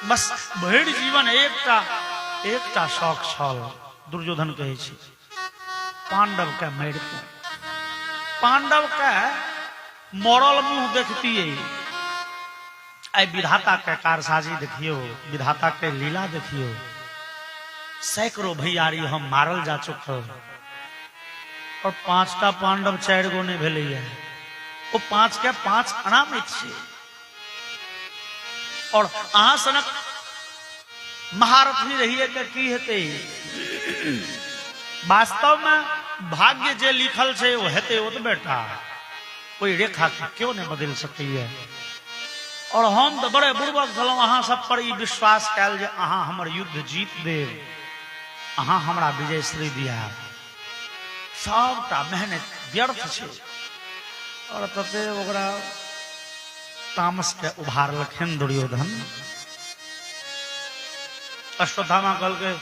बस भरि जीवन एकटा शौक छल। दुर्योधन कहै छै पांडव के मारितौ। पांडव के मरल मुंह देखतियै। आई विधाता के कारसाजी देखियो, विधाता के लीला देखियो। सैकड़ों भैयारी हम मारल जा चुकल और 5टा पांडव 4 गो नहीं भेलैया। वो 5 के 5 अनामित छै। और अहाँ सनक महारथी रहिए के की हेते। वास्तव में भाग्य जे लिखल छै वो हेते ओतबेटा। कोई रेखा के क्यों नहीं बदल सकैया। और हम तो बड़े बुर्बक छलहुँ अहाँ सब पर ई विश्वास कयल जे अहाँ हमर युद्ध जीत देव, अहाँ हमरा विजय श्री दिया। सबटा मेहनत व्यर्थ छै। और तते ओकरा तामस के उभारलखिन दुर्योधन। अश्वत्थामा कहल के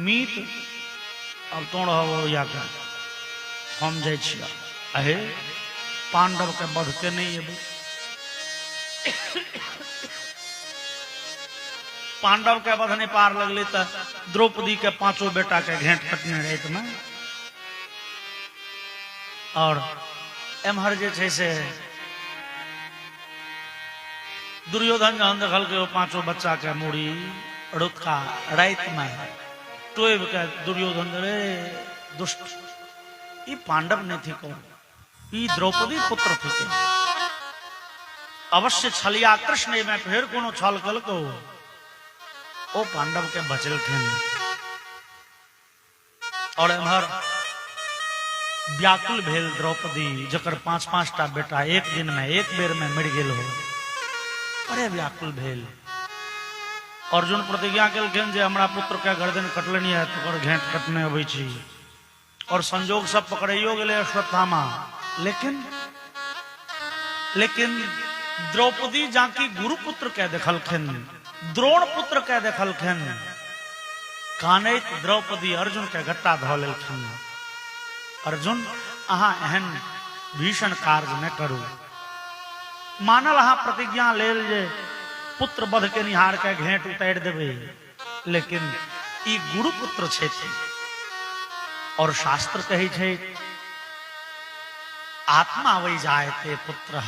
मीत अब तो रहो या के हम जाय छियै। अहे पांडव के वध के नहीं एबै। पांडव के वध नहीं पार लगले तो द्रौपदी के 5 बेटा के घेंट कटने रात में। और एम्हर जे छै से दुर्योधन जहन देखल के 5 बच्चा के मूड़ी रुतका रात में टोब के दुर्योधन रे दुष्ट ई पांडव नहीं थी कौन, ई द्रौपदी पुत्र थी। अवश्य छलिया कृष्ण में फिर कोनो छल कल को ओ पांडव के बचलखिन। और एम्हर व्याकुल भेल द्रौपदी जकर 5-5टा बेटा एक दिन में एक बेर में मर गेल हो। बड़े व्याकुल भेल। अर्जुन प्रतिज्ञा केलखिन जे हमरा पुत्र के गर्दन कटलनी है तो घेंट कटने अबै छी। और संजोग सब पकड़ियो गेले अश्वत्थामा। लेकिन द्रौपदी जाकी गुरुपुत्र के देखलखिन, द्रोण पुत्र के देखलखिन। कानैत द्रौपदी अर्जुन के गट्टा धऽ लेलखिन। अर्जुन अहाँ एहन भीषण कार्य न करू। मानल अहाँ प्रतिज्ञा लेल जे पुत्र वध के निहार के घेंट उतारि देबै, लेकिन ई गुरुपुत्र छथि। और शास्त्र कहै छै आत्मा वै जायते पुत्र।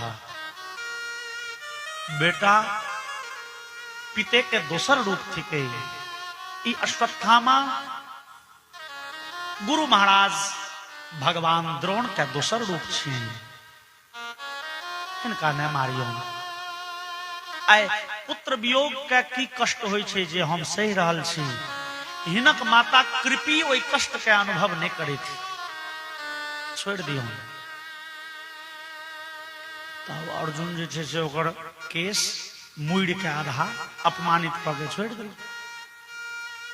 बेटा पिते के दोसर रूप थिके। ई अश्वत्थामा गुरु महाराज भगवान द्रोण के दोसर रूप छियनि। इनका न मारियो। आइ पुत्र वियोग के की कष्ट होय छै जे हम सहि रहल छी। हिनक माता कृपी ओहि कष्ट के अनुभव नहीं करै थी। छोड़ दियो। तब अर्जुन जे छै से ओकर केस मुड़ के आधा अपमानित क के छोड़ दिल।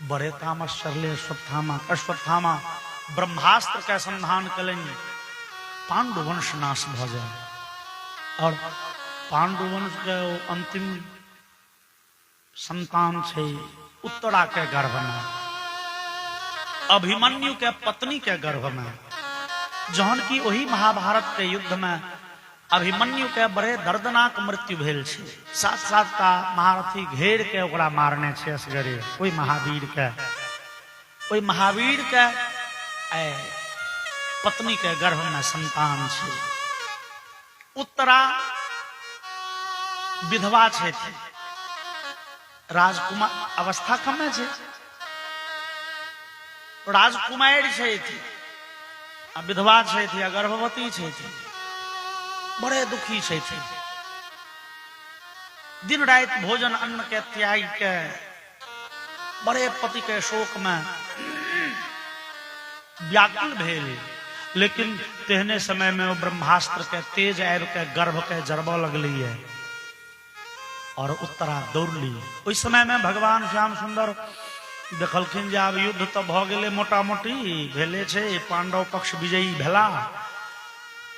बड़े तामस चढ़ले अश्वत्थामा ब्रह्मास्त्र के संधान कलनि। पांडुवंश नाश भ जाए। और पांडुवंश के अंतिम संतान छे उत्तरा के गर्भ में, अभिमन्यु के पत्नी के गर्भ में। जहन की वही महाभारत के युद्ध में अभिमन्यु के बड़े दर्दनाक मृत्यु भेल छे। 7 का महारथी घेर के ओकरा मारने छे असगरे। कोई महावीर के पत्नी के गर्भ में संतान छे। उत्तरा विधवा छे। राजकुमार अवस्था कमे छे। राजकुमार छे, विधवा छे, गर्भवती छे। बड़े दुखी छे। दिन रात भोजन अन्न के त्याग के बड़े पति के शोक में व्याकुल भेल। लेकिन तेहने समय में वो ब्रह्मास्त्र के तेज आब के गर्भ के जरबा लगली है। और उत्तरा दौड़ली। उस समय में भगवान श्याम सुंदर देखलखिन जे आब युद्ध तो भ गेले, मोटा मोटी भेले छे, पांडव पक्ष विजयी भेला।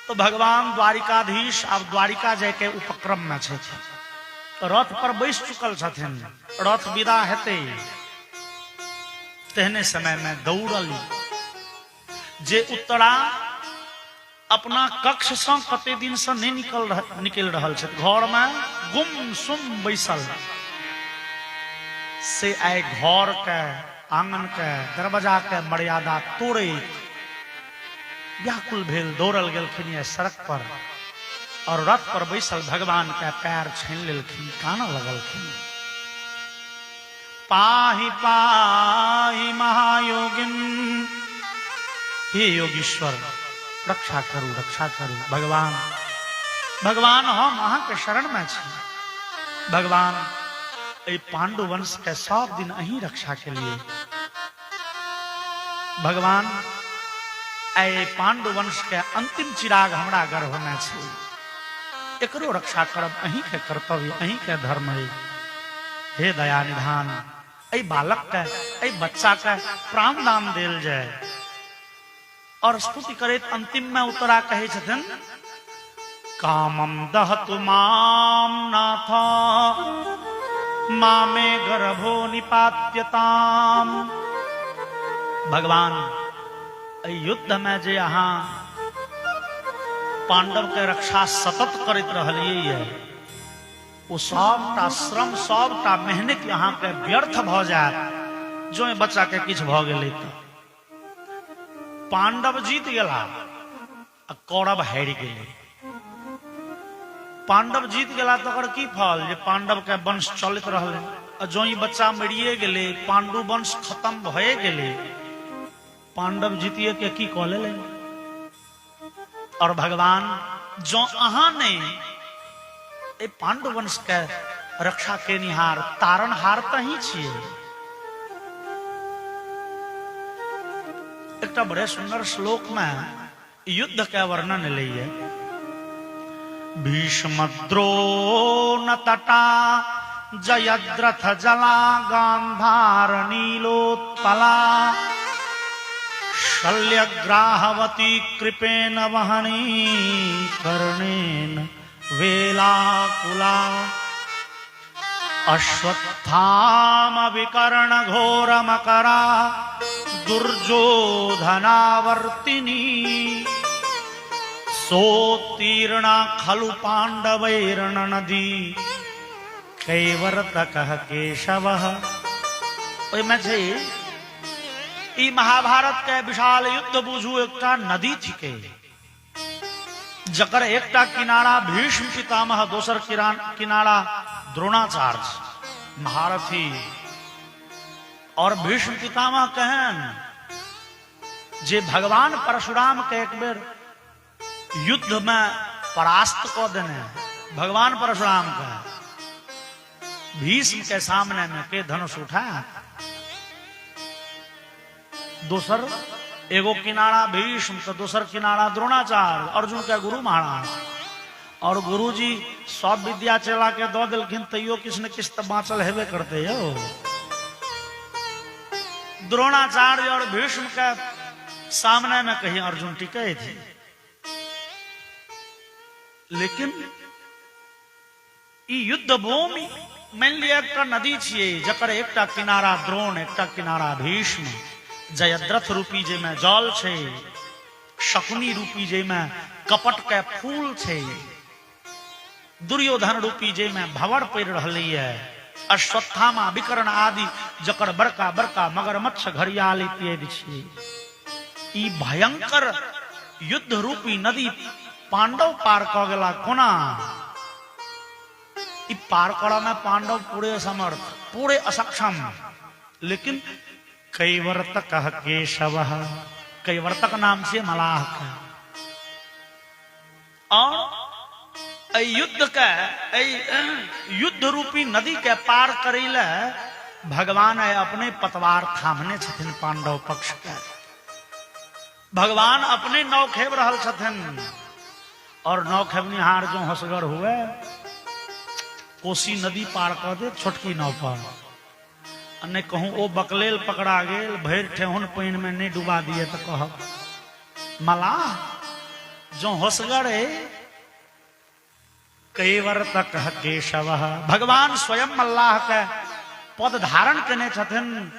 तो भगवान द्वारिकाधीश अब द्वारिका जाय के उपक्रम में छे। तो रथ पर बैस चुकल छथिन। रथ विदा हेते तेहने समय में दौड़ली। जे उत्तरा अपना कक्ष से कते दिन से नहीं निकल रहल छे। घर में गुम सुम बैसल। से आए घर के आंगन के दरवाजा के मर्यादा तोड़े व्याकुल भेल दौड़ल गेलखिन ये सड़क पर और रथ पर बैसल भगवान के पैर छीन लेलखिन काना लगलखिन पाहि पाहि महायोगिन हे योगीश्वर रक्षा करू भगवान भगवान हम अहाँ के शरण में छी भगवान ए पांडु वंश के सब दिन अहीं रक्षा के लिए भगवान ए पांडु वंश के अंतिम चिराग हमरा गर्भ में छै एकरो रक्षा करब अहीं के कर्तव्य अहीं के धर्म है हे दया निधान ए बालक के ए बच्चा के प्राण दान देल जाय और स्तुति करे अंतिम में उत्तरा कहे छथिन कामम दहतु माम नाथ मामे गर्भो निपात्यताम भगवान युद्ध में जे अहाँ पांडव के रक्षा सतत करते रहलिए वो सबटा श्रम सबटा मेहनत यहाँ के व्यर्थ भ जाए जो बच्चा के किछ भ गेलै तो पांडव जीत गेला कौरव हारि गेलै पांडव जीत गेला तो की फल जे पांडव के वंश चलते रहले जो बच्चा मरिए गेले पांडु वंश खत्म भए गेले पांडव जीतिए के की कह ले और भगवान जो अहाँ ने ए पांडु वंश के रक्षा के निहार तारणहार तो ही छिए एक बड़े सुंदर श्लोक में युद्ध के वर्णन लिये भीष्मद्रोण तटा जयद्रथ जला गांधार नीलोत्पला शल्यग्राहवती कृपेण वहनी कर्णेन वेलाकुला अश्वत्थाम विकर्ण घोर मकरा दुर्योधनावर्तिनी सोत्तीर्णा खलु पांडवैर्न नदी कैवर्तकः केशवः में छे ई महाभारत के विशाल युद्ध बुझू एकटा नदी थिके जकर एकटा किनारा भीष्म पितामह दोसर किनारा द्रोणाचार्य महारथी और भीष्म पितामह कहन जे भगवान परशुराम के एक बेर युद्ध में परास्त को देने भगवान परशुराम का भीष्म के सामने में के धनुष उठाया दोसर एगो किनारा भीष्म तो दोसर किनारा द्रोणाचार्य अर्जुन के गुरु महाराज और गुरुजी सब विद्या चला के दो दिलखिन तैयो किस न किस बाँचल हेबे करते हो द्रोणाचार्य और भीष्म के सामने में कहीं अर्जुन टिके थे लेकिन युद्ध भूमि मान लिया एक नदी छिए जकर एकटा किनारा द्रोण एकटा किनारा भीष्म जयद्रथ रूपी जे में जल छे शकुनी रूपी जे में कपट के फूल छे दुर्योधन रूपी जे में भंवर पड़ रही है अश्वत्थामा विकर्ण आदि जकर बड़का बड़का मगरमच्छ घड़ियाली पेड़ छे ई भयंकर युद्ध रूपी नदी पांडव पार क गेला कोना ई पार करा में पांडव पूरे समर्थ पूरे असक्षम लेकिन कैवर्तक केशव कैवर्तक नाम से मलाह का और युद्ध रूपी नदी के पार करेले भगवान अपने पतवार थामने छथिन पांडव पक्ष के भगवान अपने नौ खेब रहल छथिन और नौ खेबनिहार जो हसगर हुए कोसी नदी पार कर दे छोटकी नाव पर ने कहूं ओ बकलेल पकड़ा गेल भर ठेहुन पानी में नहीं डुबा दिए तो कह मलाह जो हसगर कैवर्तक केशव भगवान स्वयं मल्लाह के पद धारण केने छथिन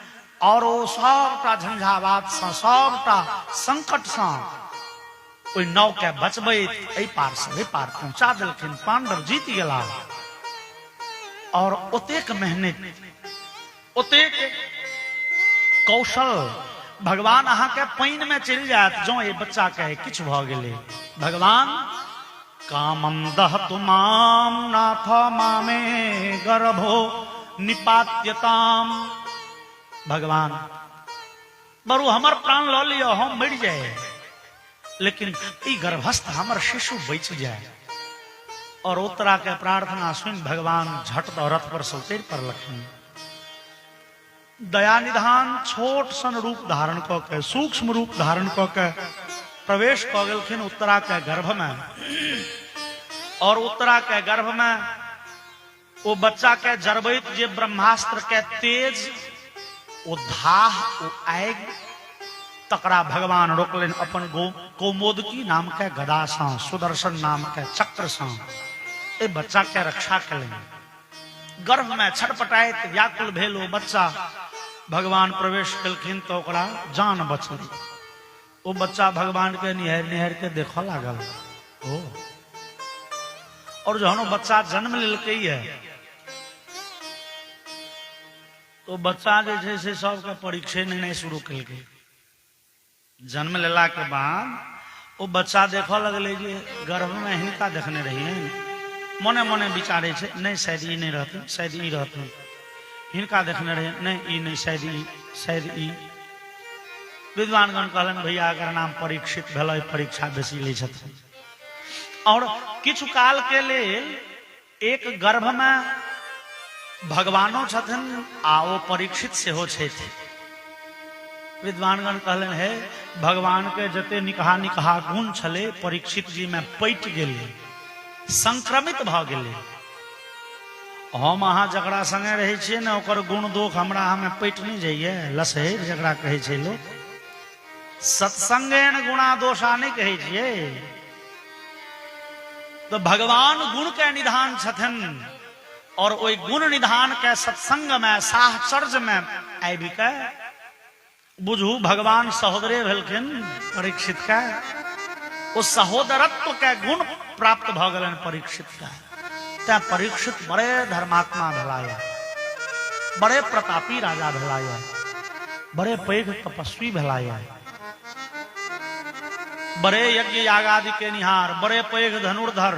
और ओ सबटा झंझावात से सबटा संकट से ओई नाव के बचबैत एहि पार से ओहि पार पहुंचा देलखिन पांडव जीत गेला और ओतेक मेहनत ओतेक कौशल भगवान अहाँ के पानि में चल जात जो ये बच्चा कहे किछ भ गेले भगवान कामम दहतु माम नाथ मामे गर्भो निपात्यताम भगवान बरु हमर प्राण ल लियो हम मर जाए लेकिन ई गर्भस्थ हमर शिशु बच जाए। और उत्तरा के प्रार्थना सुन भगवान झट रथ पर सौतेर पर लखन दया निधान छोट सन रूप धारण क के सूक्ष्म रूप धारण क के प्रवेश क गेलखिन उत्तरा के गर्भ में। और उत्तरा के गर्भ में वो बच्चा के जरबैत जे ब्रह्मास्त्र के तेज वो धाह वो आग तकरा भगवान रोकलेन अपन कौमोदकी नाम के गदा सा सुदर्शन नाम के चक्र सा ए बच्चा के रक्षा करें। गर्भ में छटपटाइत व्याकुल भेल वो बच्चा भगवान प्रवेश कलखिन तो ओकरा जान बचल। वो बच्चा भगवान के निहार निहार के देखो लागल ओ और जहन बच्चा जन्म लेलकै है तो बच्चा जे से सबके परीक्षे नहीं शुरू कलकै। जन्म लेला के बाद वो बच्चा देखो लगले जे गर्भ में हिनका देखने रहिए मने मने विचारे छे नहीं शायद ई नहीं रहते शायद ई रहते हिनका देखने रहे नहीं ई नहीं शायद ई विद्वानगण कहलन भैया अगर नाम परीक्षित भेल परीक्षा बेसी लै छथिन। और किछु काल के लेल एक गर्भ में भगवानो छथिन आ ओ परीक्षित सेहो छथि। विद्वानगण कहलन है भगवान के जते निकहा निकहा गुण छले परीक्षित जी में पैट गेले संक्रमित भ गेले। हम अहाँ जकरा संगे रहे छिए ने ओकर गुण दोष हमरा हमें पैट नहीं जाइए लसहेर जकरा कहे छै लोग सत्संगेन गुणा दोषा नहीं कहे छिए। तो भगवान गुण के निधान छथिन और ओई गुण निधान के सत्संग में साहचर्य में आबि के बुझू भगवान सहोदरे भेलखिन परीक्षित के उस सहोदरत्व के गुण प्राप्त भ गेलन परीक्षित के। त्या परीक्षित बड़े धर्मात्मा भेलाया बड़े प्रतापी राजा भेलाया बड़े पैघ तपस्वी भेलाया बड़े यज्ञ यागादि के निहार बड़े पैघ धनुर्धर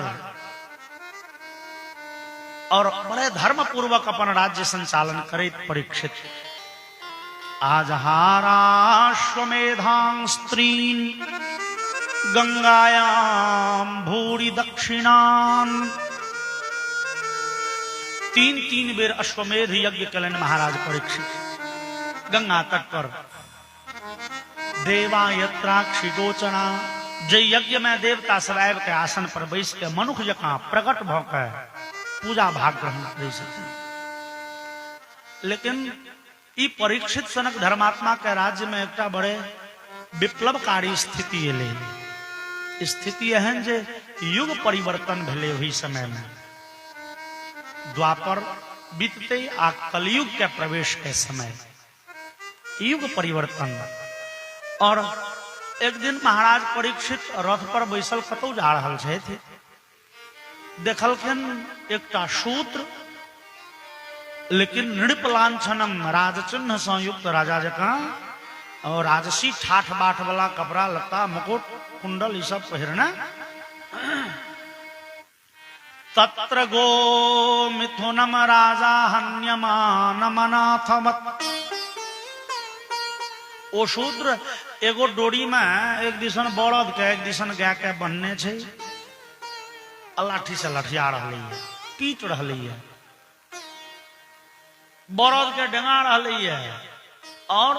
और बड़े धर्म पूर्वक अपन राज्य संचालन करैत परीक्षित आजहाराश्वमेधां स्त्रीन गंगायाम भूरि दक्षिणान। तीन बेर अश्वमेध यज्ञ कलन महाराज परीक्षित गंगा तट पर देवा यत्राक्षि गोचना जय यज्ञ में देवता सदैव के आसन पर बैस के मनुष्य जकां प्रकट भ के पूजा भाग ग्रहण करे छथिन। लेकिन ई परीक्षित सनक धर्मात्मा के राज्य में एकटा बड़े विप्लवकारी स्थिति एले। स्थिति एहन जे युग परिवर्तन भेले ओहि समय में द्वापर बीतते आ कलयुग के प्रवेश के समय युग परिवर्तन। और एक दिन महाराज परीक्षित रथ पर बैसल कतौ जा रहल छथि देखलखिन एकटा शूद्र लेकिन नृपलांछनम राजचिन्ह संयुक्त राजा जकां और राजसी ठाठ बाट वाला कपड़ा लत्ता मुकुट कुंडल ये सब पहिरना तत्र गो मिथुनम राजा हन्यमानमनाथवत्। ओ शूद्र एगो डोरी में एक दिसन बड़द के एक दिसन गाय के बनने छे लाठी से लठिया रहले पीट रहले बड़द के डेंगा रहले और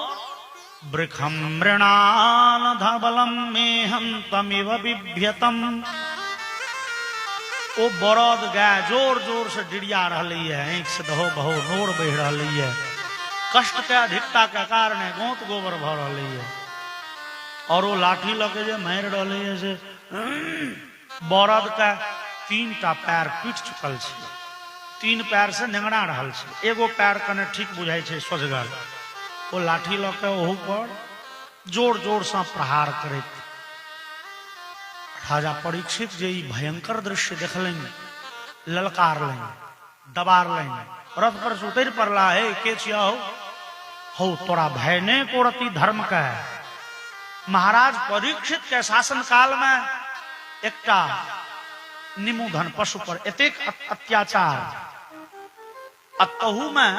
वृखम मृणाल धबलम मेहम तमिव बिभ्यतम। ओ बड़द गाय जोर जोर से डिड़िया रहली है आंख से दहो बहो नोर बह रही है कष्ट के अधिकता के कारण गोत गोबर भ रही है और वो लाठी लगे जे मार रही है से बड़द का 3टा पैर पीट चुकल छे 3 पैर से नेंगड़ा रहल छे एगो पैर कने ठीक बुझाई छे सोजगल वो लाठी लके ओहू पर जोर जोर से प्रहार करैत राजा परीक्षित जे भयंकर दृश्य देखलन ललकार लें दबार लें रथ पर से उतर पड़ला है के छिया हो तोरा भय ने कोरती धर्म का। महाराज परीक्षित के शासन काल में एकटा निमुधन पशु पर एतेक अत्याचार, अतहु में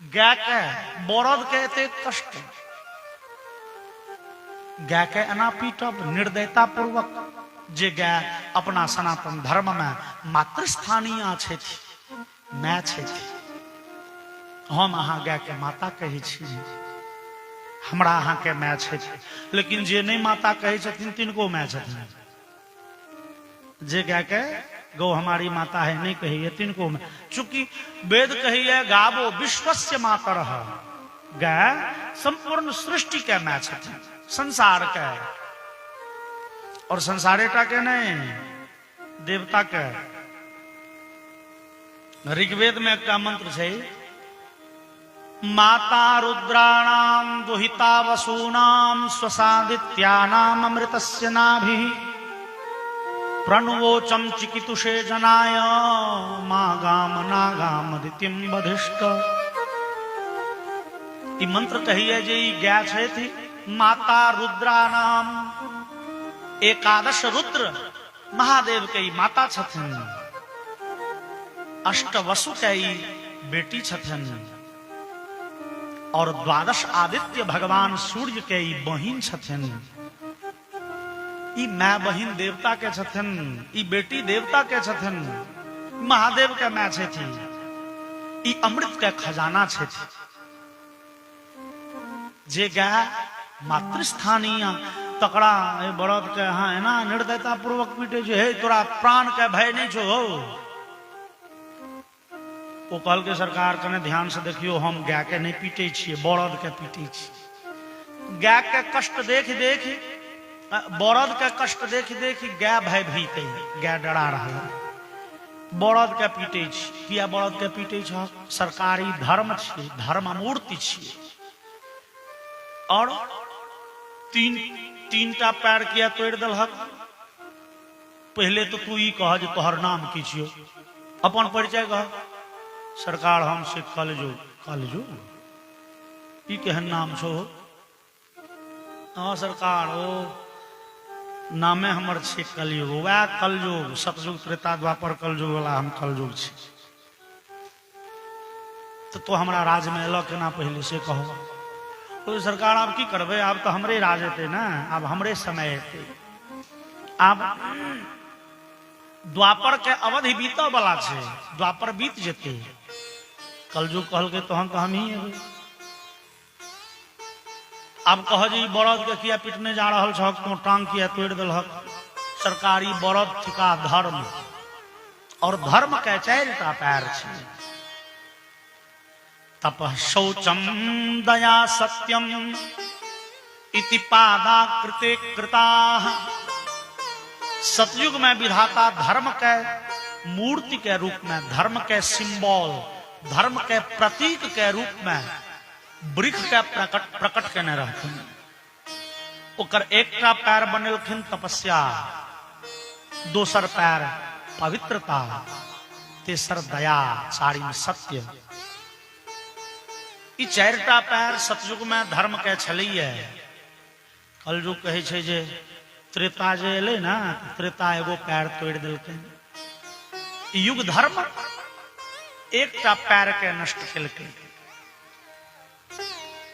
गाय के बरद के एतेक कष्ट, गाय के एना पीटब निर्दयता पूर्वक, जे गाय अपना सनातन धर्म में मातृस्थानीय छे, मैं छे। हम अहाँ गाय के माता कहै छी, हमरा अहाँ के मैं छे, लेकिन जे नहीं माता कहै छथिन तिनको मैं छथिन। जे गाय के गौ हमारी माता है नहीं कहिए तिनको मैं, चूंकि वेद कहिए गावो विश्वस्य मातरः, गाय संपूर्ण सृष्टि के मैं छथिन, संसार के, और संसारेटा के नहीं देवता के। ऋग्वेद में एक मंत्र है, माता रुद्राणाम दुहिता वसूनाम स्वसादित्यानाम अमृतस्य नाभिः प्रणवोचम चिकितुषे जनाय मागाम नागाम दितिम बधिष्ठ। ई मंत्र कहिए जे ई गाय छे थी माता रुद्राणाम, एकादश रुद्र महादेव के ई माता छथिन, अष्ट वसु के ई बेटी छथिन, और द्वादश आदित्य भगवान सूर्य के ई बहिन छथिन। ई मैं बहिन देवता के छथिन, ई बेटी देवता के छथिन, महादेव के मैं छे थी, ई अमृत के खजाना छे थी। जे गाय मातृस्थानीय तकड़ा बरद के हाँ है ना निर्दयता पूर्वक पीटे जो है, तोरा प्राण के भय नहीं छो। वो कल के सरकार कने ध्यान से देखियो, हम गाय के नहीं पीटे छिए, बरद के पीटे छी। गाय के कष्ट देख देख, बरद के कष्ट देख देख गाय भयभीत है, गाय डरा रहा। बरद के पीटे छी, किया बरद के पीटे छ? सरकारी धर्म छिए, धर्म मूर्ति छिए, और तीनटा पैर किया तोड़ दलहक। पहले तो तू ई कह जे तोहर नाम की छियो, अपन परिचय कह। सरकार हम से कलजो ई केहन नाम छो? हाँ सरकार ओ नामे हमर छे कलयुग, वह कलयुग, सतयुग त्रेता द्वापर कलयुग वाला हम कलयुग छी। तो हमरा राज में एलो केना पहले से कहो। तो सरकार आप की करबे, आप तो हमरे राज हेते ना, अब हमरे समय हेते। अब द्वापर के अवधि बीत वाला छे, द्वापर बीत जेते, कलयुग कहल के तो हम ही है। अब कह जी बरद के किया पीटने जा रहा छ, तो टांग किया तोड़ दलहक। सरकारी बरद थिका धर्म, और धर्म के चारिटा पैर छे, तपः शौचम दया सत्यम इति पादा कृते कृताः। सतयुग में विधाता धर्म के मूर्ति के रूप में, धर्म के सिंबल, धर्म के प्रतीक के रूप में वृक्ष के प्रकट केने रहथिन। ओकर एकटा पैर बनेलखिन तपस्या, दोसर पैर पवित्रता, तेसर दया, चारिम सत्य। ई चारिटा पैर सतयुग में धर्म के छलैये। कलयुग कहै छै जे त्रेता जे एलै ना, त्रेता एगो पैर तोड़ देलकै। युग धर्म एकटा पैर के नष्ट केलकै,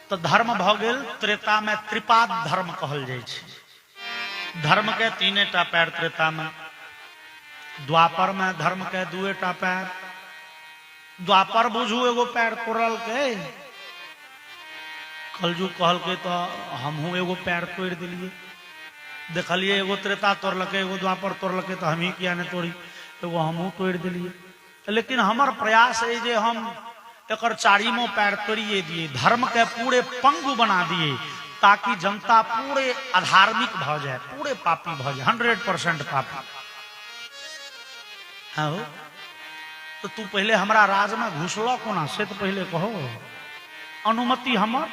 तो धर्म भ गेल त्रेता में त्रिपाद धर्म कहल जाइ छै। धर्म के तीनेटा पैर त्रेता में, द्वापर में धर्म के दुएटा पैर। द्वापर बुझू एगो पैर तोड़ल के, कलयुग कहल के तो हमहू एगो पैर तोड़ दिलिए। देखलिए एगो त्रेता तोड़लके, एगो द्वापर तोड़लके, तो हम ही किया नहीं तोड़ी, एगो हमहू तोड़ दिलिए। लेकिन हमार प्रयास है जे हम एकर चारिमो पैर तोड़िए दिए, धर्म के पूरे पंगु बना दिए, ताकि जनता पूरे अधार्मिक भ जाए, पूरे पापी भ जाए, 100% पापी। हाँ हो? तो तू पहले हमारा राज में घुसलो कोना से तो पहले कहो। अनुमति हमर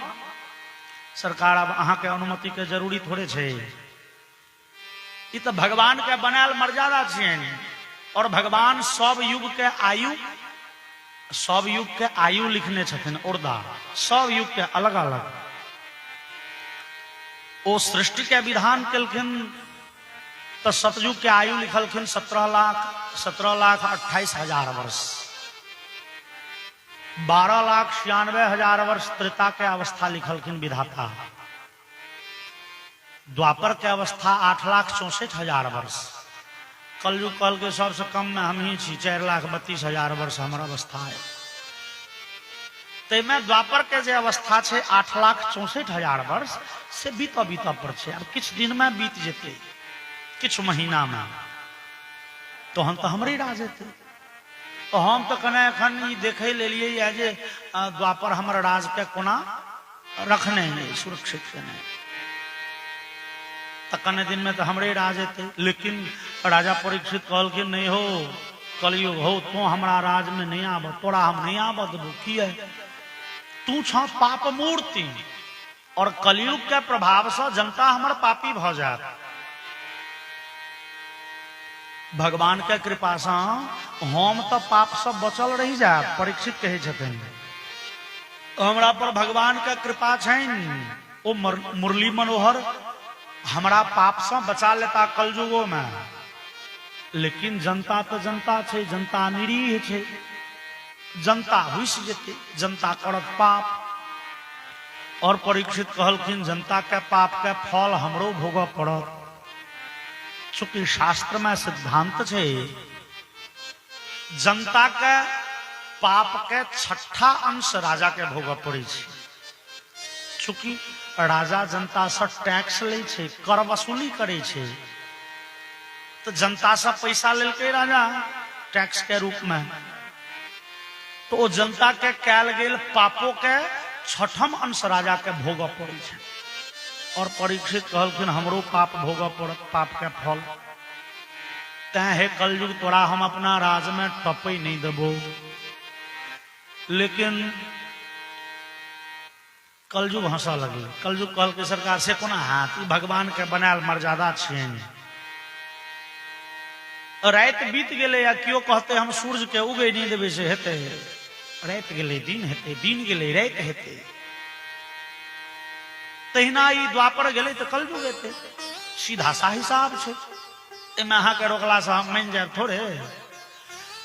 सरकार, अब अहाँ के अनुमति के जरूरी थोड़े छे। ई तो भगवान के बनायल मर्यादा छियन, और भगवान सब युग के आयु सब युग के आयु लिखने छथिन उर्दा, सब युग के अलग अलग। वो सृष्टि के विधान केलखिन तो सतयुग के आयु लिखलखिन 17,28,000 वर्ष, 12,96,000 वर्ष त्रेता के अवस्था लिखलखिन विधाता। द्वापर के अवस्था 8,64,000 वर्ष। कलयुग कल के सबसे कम में हम ही छी, 4,32,000 वर्ष हमारा अवस्था है। ते में द्वापर के जो अवस्था है 8,64,000 वर्ष से बीता बीता पर छे। अब किछ दिन में बीत जेते, किछ महीना में, तो हम तो हमरे राज थे। तो हम तो कने एखन ई देखे ले लिए जे द्वापर हमर राज के कोना रखने नहीं, सुरक्षित करने। कने दिन में तो हमरे राज थे। लेकिन राजा परीक्षित कहल कि नहीं हो, कलयुग हो तो हमारा राज में नहीं आब, तोरा हम नहीं आब देबो। की है तू छ पाप मूर्ति, और कलयुग के प्रभाव से जनता हमर पापी भ जात। भगवान के कृपा से हम तो पाप से बचल रही जाए, परीक्षित कहे छथिन। हमरा पर भगवान के कृपा छइन, ओ मुरली मनोहर हमरा पाप से बचा लेता कलयुगो में। लेकिन जनता तो जनता छे, जनता निरीह छे, जनता हुस जेते, जनता करत पाप। और परीक्षित कहलखिन जनता के पाप के फल हमरो भोगऽ पड़त। चूंकि शास्त्र में सिद्धांत छे जनता के पाप के 6ठा अंश राजा के भोगऽ पड़े छे। चूंकि राजा जनता से टैक्स ले छे, कर वसूली करे छे, तो जनता से पैसा लेलकै राजा टैक्स के रूप में। तो वो जनता के कैल गेल पापों के 6ठम अंश राजा के भोगऽ पड़े छे। और परीक्षित कहलखिन हमरो पाप भोगऽ पड़त, पाप के फल। तैं हे कलयुग तोरा हम अपना राज में टपै नहीं देबो। लेकिन कलयुग हंसा लगे। कलयुग कहल के सरकार से कोना हाथ, भगवान के बनायल मर्यादा छियन। रात बीत गेले या क्यों कहते हम सूर्य के उगे नहीं देवे से हेते। रात गेले दिन हेते, दिन गेले रात हेते। तहिना ई द्वापर गेले तो कलयुग हेते, सीधा सा हिसाब छे। एमे अहाँ के रोकला से हम मान जाए थोड़े।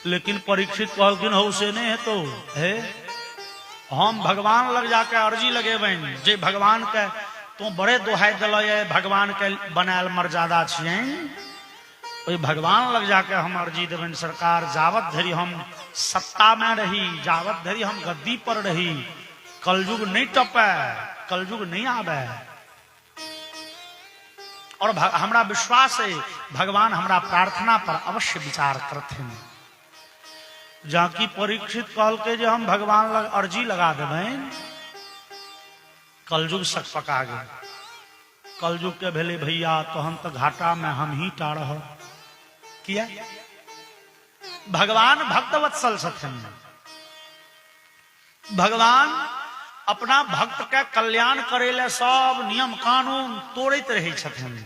लेकिन परीक्षित कहलखिन हो से नहीं हेतो। हे हम भगवान लग जाके अर्जी लगेबन जे भगवान के तो बड़े दोहाई दिलो ये भगवान के बनायल मर्यादा छियै। ओई भगवान लग जाके हम अर्जी देबन सरकार, जावत धरी हम सत्ता में रही, जावत धरी हम गद्दी पर रही, कलयुग नहीं टपे, कलयुग नहीं आवे। और हमरा विश्वास है भगवान हमरा प्रार्थना पर अवश्य विचार करथिन। जाकि परीक्षित कहल के जो हम भगवान लग अर्जी लगा देबन, कलयुग सक पका गए। कलयुग के भेले भैया तो हम तो घाटा में हम ही टा रह। किया भगवान भक्तवत्सल छथिन। भगवान अपना भक्त के कल्याण करे ले सब नियम कानून तोड़ते रहे छथिन।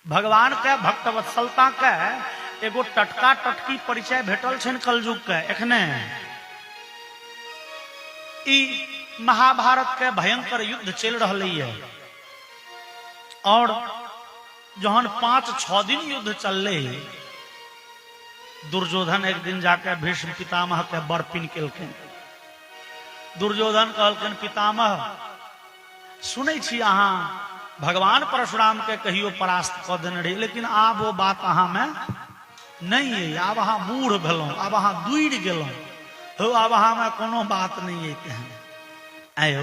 भगवान के भक्तवत्सलता के एगो टटका टटकी परिचय भेटल छन कलयुग के। एखने ई महाभारत के भयंकर युद्ध चल रही है, और जहन 5-6 दिन युद्ध चलले, दुर्योधन एक दिन जाके भीष्म पितामह के बर पिन केलखिन। दुर्योधन कहलखिन पितामह सुनै छी अहाँ भगवान परशुराम के कहियो परास्त कऽ देने रही, लेकिन आब वो बात अहाँ में नहीं है। आब अहाँ बूढ़ भेलौं, आब अहाँ दूर गेलौं हो, आब अहाँ में कोनो बात नहीं है। आयो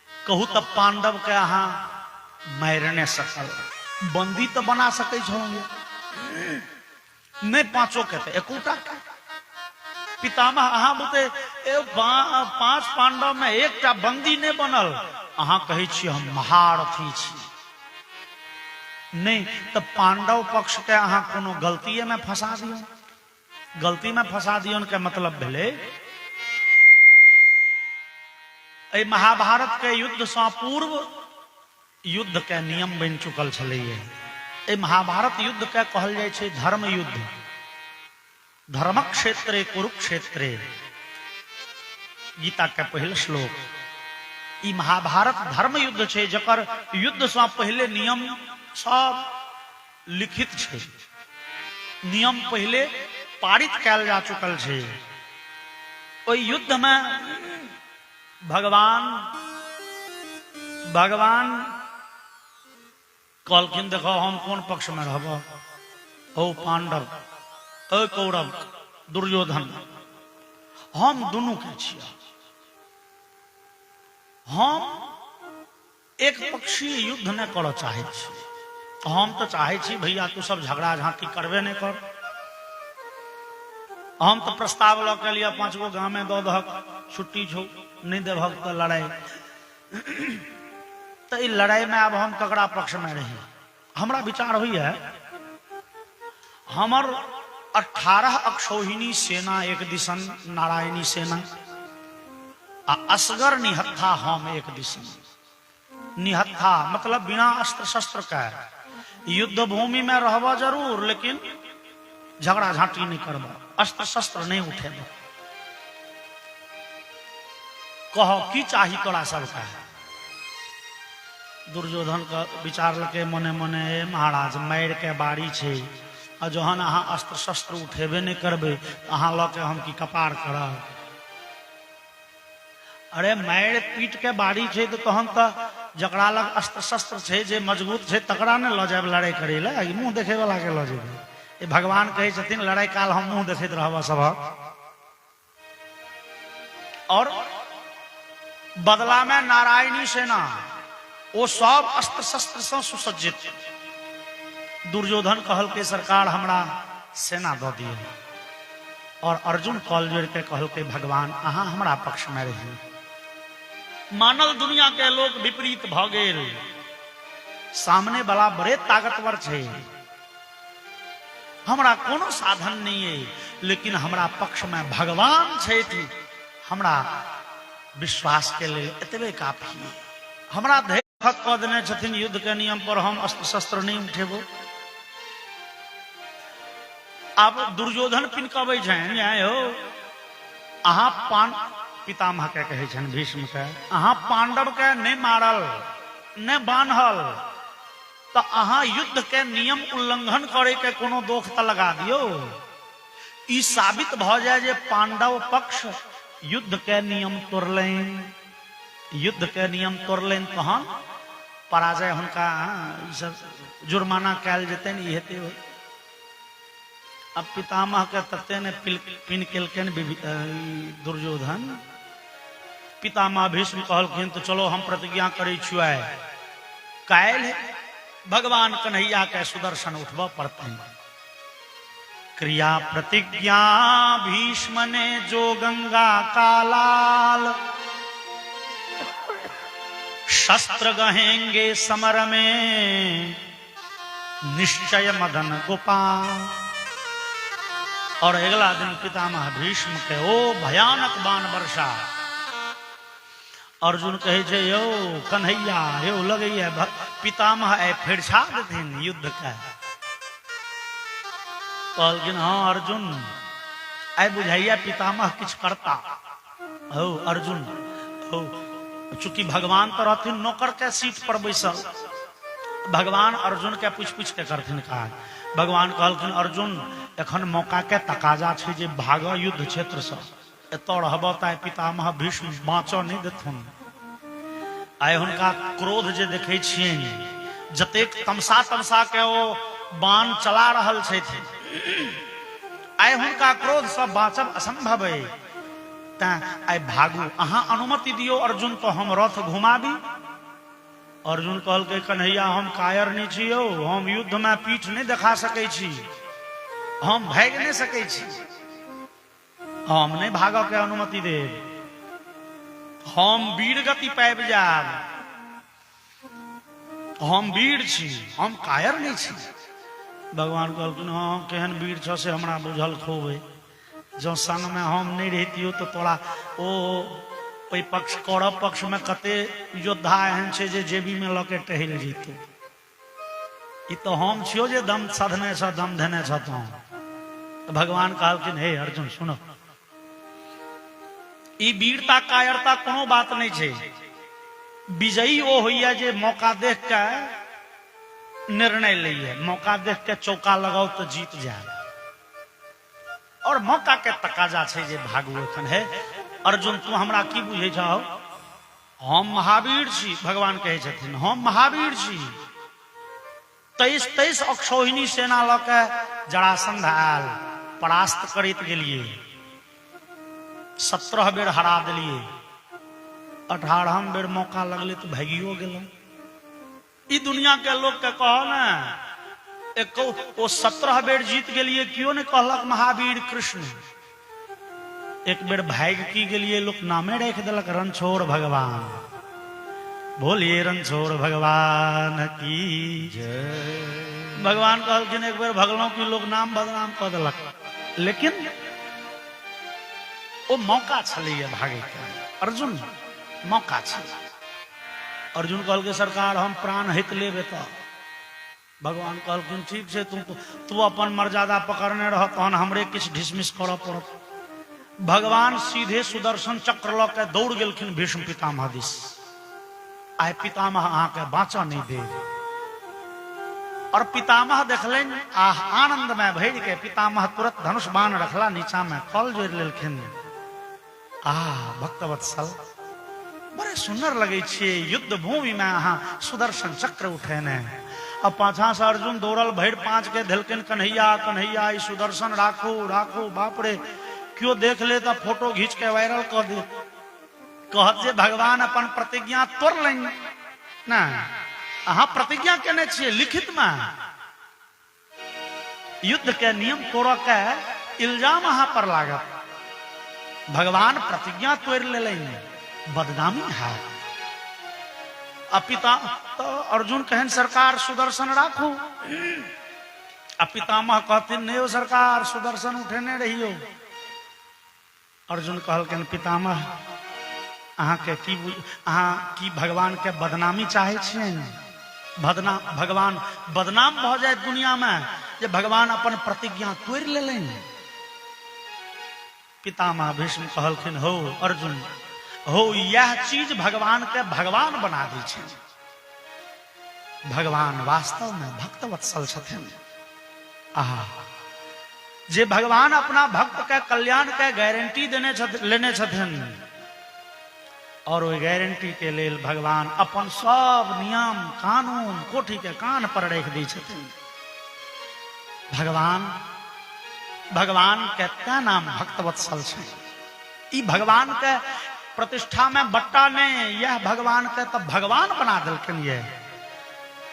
कहू तब पांडव के अहाँ मारि नहीं सकल, बंदी तो बना सकै छलौं, नहीं 5 के थे एकोटा के। पितामह अहाँ बुते 5 पांडव में 1टा बंदी नहीं बनल, अहाँ कहे छी हम महारथी छी। नहीं तो पांडव पक्ष के अहाँ कोनो गलती में फंसा दियो। गलती में फंसा दियो के मतलब भेले ए महाभारत के युद्ध से पूर्व युद्ध के नियम बन चुकल छलैये। ए महाभारत युद्ध के कहल जाय छै धर्म युद्ध। धर्म क्षेत्रे कुरुक्षेत्रे गीता के पहले श्लोक। ई महाभारत धर्म युद्ध छे, जकर युद्ध से पहले नियम सब लिखित छे, नियम पहले पारित कैल जा चुकल छे। ओई युद्ध में भगवान कहलखिन देखो हम कौन पक्ष में रहब, ओ पांडव, ओ कौरव, दुर्योधन, हम दोनों के छिया। हम एक पक्षीय युद्ध न कर चाहे छी। हम तो चाहे छी भैया तू सब झगड़ा झांकी करबे नहीं कर। हम तो प्रस्ताव ल के लिए 5 गो गांव में दो दहक छुट्टी छो, नहीं देभक तो लड़ाई। तो इस लड़ाई में अब हम ककड़ा पक्ष में रही। हमरा विचार हुई है, हमर 18 अक्षौहिणी सेना एक दिशन, नारायणी सेना आ असगर निहत्था हम एक दिशन। निहत्था मतलब बिना अस्त्र शस्त्र का। युद्ध भूमि में रहबा जरूर, लेकिन झगड़ा झांटी नहीं करबा, अस्त्र शस्त्र नहीं उठेबा। कहो की चाही तोरा सबका। दुर्योधन का विचार लके मने मने, महाराज मार के बारी छे, और जहन अहाँ अस्त्र शस्त्र उठेबे नहीं करबे अहाँ लके हम की कपार करब। अरे मार पीट के बारी छे तो तहन तो जकरा लग अस्त्र शस्त्र छे, जे मजबूत छे तकरा ने ल जाब लड़ाई करे ला। मुंह देखे वाला के ल जेबे। ये भगवान कहे छथिन लड़ाई काल हम मुंह देखैत रहब सबक। और बदला में नारायणी सेना वो सब अस्त्र शस्त्र से सुसज्जित। दुर्योधन कहल के सरकार हमरा सेना दो दिए, और अर्जुन कॉल जोड़ के कहल के भगवान अहाँ हमरा पक्ष में रही। मानल दुनिया के लोग विपरीत भ गेल, सामने वाला बड़े ताकतवर छे, हमरा कोनो साधन नहीं है, लेकिन हमरा पक्ष में भगवान छे। हमरा विश्वास के लिए एतबे काफी है। हमरा धैर्य कह देने छथिन युद्ध के नियम पर हम अस्त्र शस्त्र नहीं उठेबो। अब दुर्योधन पिनकबै छनि, हो अहाँ पितामह के कहे छनि भीष्म के, अहाँ पांडव के नहीं मारल नहीं बान्हल, तो अहाँ युद्ध के नियम उल्लंघन करे के कोनो दोष तो लगा दियो। ई साबित भ जाए जे पांडव पक्ष युद्ध के नियम तोड़लेन, युद्ध के नियम तोड़लेन, तहन पराजय हुनका सब जुर्माना कैल जेतन। ई हेते हो। अब पितामह के तत्ते ने पिन केलकन दुर्योधन। पितामह भीष्म कहलखिन तो चलो हम प्रतिज्ञा करे छुआ, काल्हि भगवान कन्हैया के सुदर्शन उठबा पड़ते। क्रिया प्रतिज्ञा भीष्म ने जो गंगा का लाल, शस्त्र गहेंगे समर में निश्चय मदन गोपाल। और अगला दिन पितामह भीष्म के ओ भयानक बाण वर्षा। अर्जुन कहे छे यो कन्हैया यो लगैया पितामह ए फिरछा देथिन युद्ध का। कहलखिन हाँ अर्जुन आई बुझाइया पितामह किछ करता हो। अर्जुन हो चूंकि भगवान तो रहथिन नौकर के सीट पर बैसल, भगवान अर्जुन के पूछ पूछ के करथिन काज। भगवान कहलखिन अर्जुन एखन मौका के तकाजा छे जे भाग युद्ध क्षेत्र से, एतऽ रहब त पितामह भीष्म बाँचऽ नहीं देथुन। आइ हुनका क्रोध जे देखे छियन, जतेक तमसा तमसा के ओ बाण चला रहल छथि, आइ हुनका क्रोध से बाँचब असंभव है। तैं आइ भागू, अहाँ अनुमति दियो अर्जुन तो हम रथ घुमाबी। अर्जुन कहल के कन्हैया हम कायर नहीं छियो, हम युद्ध में पीठ नहीं दिखा सकै छी, हम भाग नहीं सकै छी, हम नहीं भाग के अनुमति दे, हम वीर गति पाबि जाब, हम वीर छी, हम कायर नहीं छी। भगवान कहलखिन हाँ केहन वीर छ से हमरा बुझल खोबे, जो संग में हम नहीं रहतियो तो तोरा ओ पक्ष कौरव पक्ष में कते योद्धा एहन छे जे जेबी में लके टहल जैतो। ई तो हम छियो जे दम साधने छ दम धने छ। तो भगवान कहलखिन हे अर्जुन सुनो, ई वीरता कायरता कोनो बात नहीं छे। विजयी वो होइया जे मौका देख के निर्णय लिये, मौका देख के चौका लगाओ तो जीत जाए। और मौका के तकाजा छे जे भागू एखन है। अर्जुन तू हमरा की बुझे छौ? हम महावीर छी, भगवान कहे छथिन हम महावीर छी। 23 अक्षौहिणी सेना ल के जरासंध आयल, परास्त करैत गेलिए, 17 बेर हरा दिलिए, 18 बेर मौका लगले तो भागियो गेल। ई दुनिया के लोग के कहो ना, एक वो 17 बेर जीत गेलिए, क्यों ने कहलक महावीर कृष्ण? एक बेर भाग की गेलिए, लोग नामे रख दिलक रणछोड़ भगवान। बोलिए रणछोड़ भगवान की जय। भगवान कहलखिन एक बेर भगलों की लोग नाम बदनाम कह दिलक, लेकिन वो मौका छलिए भागे के। अर्जुन मौका छल। अर्जुन कहल सरकार हम प्राण हित लेबे तो। भगवान कहलखिन ठीक है, तू अपन मर्यादा पकड़ने रह, तहन हमरे किछ ढिसमिस करऽ पड़त। भगवान सीधे सुदर्शन चक्र ल के दौड़ गेलखिन भीष्म पितामह दिस। आय पितामह अहाँ के बाँचा नहीं दे। और पितामह देखलन आनंद में भर के पितामह तुरंत धनुष बाण रखला नीचा में, कल जोड़ लेलखिन। भक्तवत्सल बड़े सुंदर लगे छे, युद्ध भूमि में अहाँ सुदर्शन चक्र उठेने। अब पाछा से अर्जुन दौड़ल भैर 5 के धलकिन कन्हैया कन्हैया ई सुदर्शन राखो राखो। बाप रे, क्यों देख ले तो फोटो घींच के वायरल कर दे। कहत जे भगवान अपन प्रतिज्ञा तोड़ लें ना, अहाँ प्रतिज्ञा केने छे लिखित में, युद्ध के नियम तोड़ के इल्जाम अहाँ पर लागत। भगवान प्रतिज्ञा तोड़ ले, बदनामी है। पिता तो अर्जुन कहन सरकार सुदर्शन राखू। पितामह कहते नहीं हो सरकार, सुदर्शन उठेने रहियो। अर्जुन कहलखिन पितामह अहाँ के की भगवान के बदनामी चाहे छियन? भगवान बदनाम भ जाए दुनिया में जे भगवान अपन प्रतिज्ञा तोड़ लेलन। पितामह भीष्म कहलखिन हो अर्जुन, हो यह चीज भगवान के भगवान बना दी छे। भगवान वास्तव में भक्त वत्सल छथिन। जे भगवान अपना भक्त के कल्याण के गारंटी लेने छथिन, और वो गारंटी के लेल भगवान अपन सब नियम कानून कोठी के कान पर रख दी छथिन। भगवान के त्या नाम भक्त वत्सल छे। ई भगवान के प्रतिष्ठा में बट्टा ने यह भगवान के तब भगवान बना दिलखिन। ये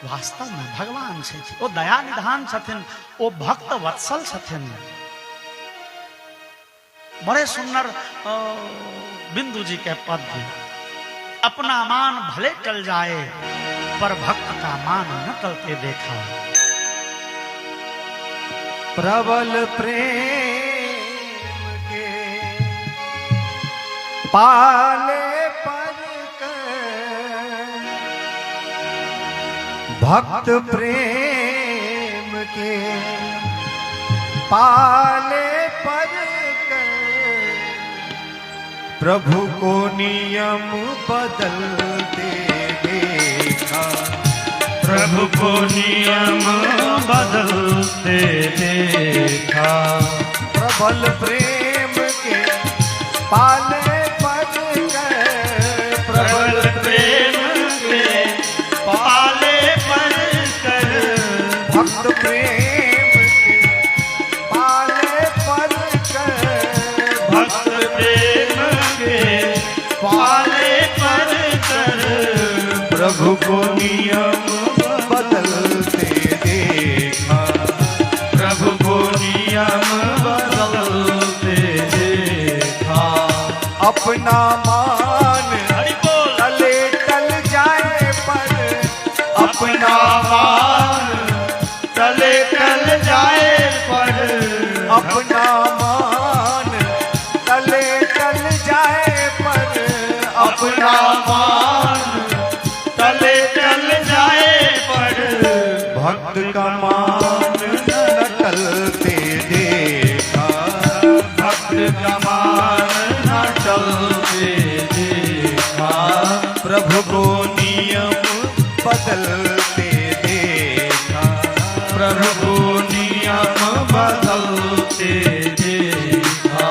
वास्तव में भगवान छे, वो दया निधान छथिन, वो भक्त वत्सल छथिन। बड़े सुंदर बिंदु जी के पद भी, अपना मान भले टल जाए पर भक्त का मान न टलते देखा। प्रबल प्रेम पाले पर भक्त प्रेम के पाले पर प्रभु को नियम बदलते देखा। प्रभु को नियम बदलते देखा। प्रबल प्रेम के पाले प्रबल प्रेम के पाले पर कर। भक्त प्रेम के पाले पर कर। भक्त प्रेम के पाले पर कर। प्रभु को नियम बदलते देखा। प्रभु को नियम बदलते देखा। अपना मान तले टल जाए पर। अपना मान तले टल जाए पर। अपना मान तले टल जाए पर। अपना मान तले टल जाए पर। भक्त का मान न टलते देखा। भक्त का मान न टल बदलते देखा। प्रभु को नियम बदलते देखा।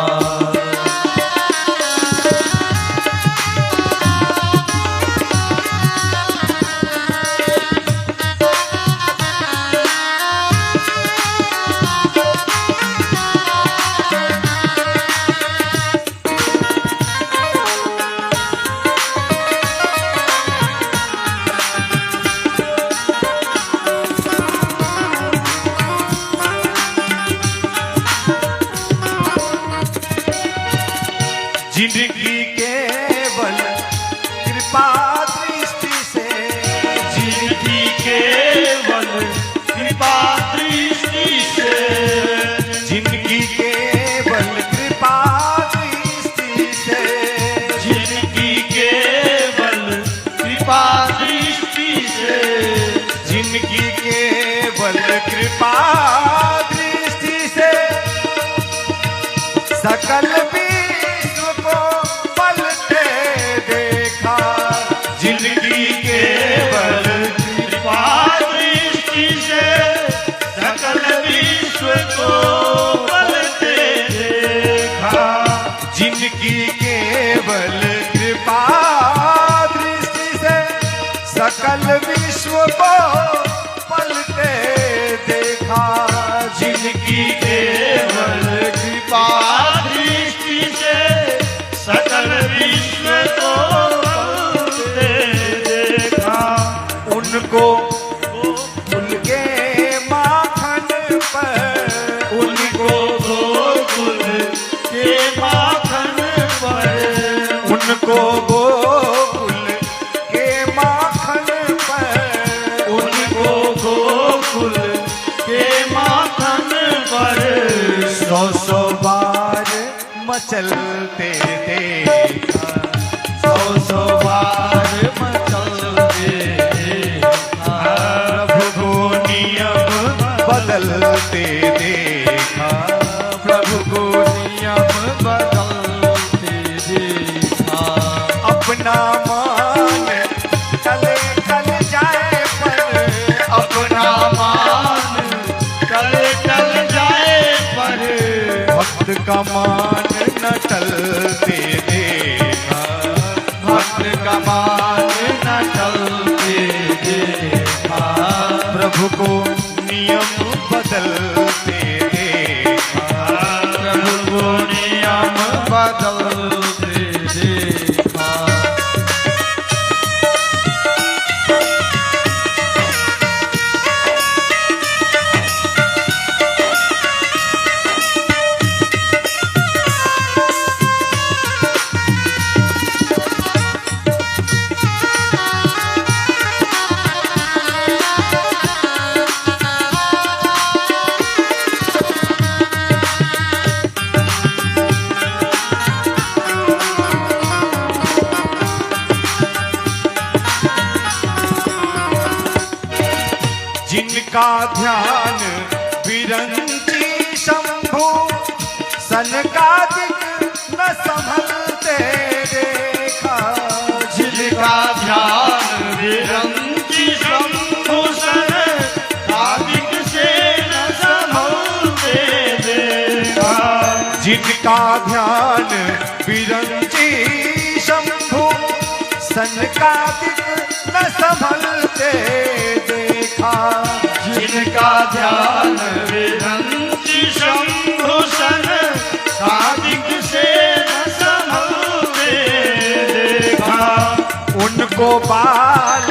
जिंदगी केवल कृपा दृष्टि से, जिंदगी केवल कृपा दृष्टि से, जिंदगी केवल कृपा दृष्टि से, जिंदगी केवल कृपा दृष्टि से, जिंदगी केवल कृपा दृष्टि से, सकल विश्व को पलटे देखा। जिंदगी केवल कृपा दृष्टि से, सकल विश्व को पलटे देखा। जिंदगी केवल कृपा दृष्टि से, सकल विश्व को पलटे देखा। जिंदगी केवल कृपा दृष्टि से, सकल विश्व को पलटे देखा। उनको उनके माखन पर, उनको गोकुल के माखन पर, उनको गोकुल के माखन पर, उनको गोकुल के माखन पर, 100 बार मचलते देखा। 100 बार मचलते देखा। प्रभु को नियम बदलते देखा। प्रभु को नियम बदलते देखा। अपना मान टले टल जाए पर, अपना मान टल जाए पर, भक्त का मान न टलते देखा। भक्त का मान न टलते देखा। प्रभु को नियम बदलते देखा। प्रभु को नियम बदलते देखा। जिनका ध्यान विरंची शंभु, सनकादिक न संभलते देखा। जिनका ध्यान विरंची शंभु सनकादिक से न संभलते देखा। जिनका ध्यान विरंची शंभु, सनकादिक न संभलते देखा। जिनका ध्यान विरंची शंभु सनकादिक से न संभलते देखा। उनको बाल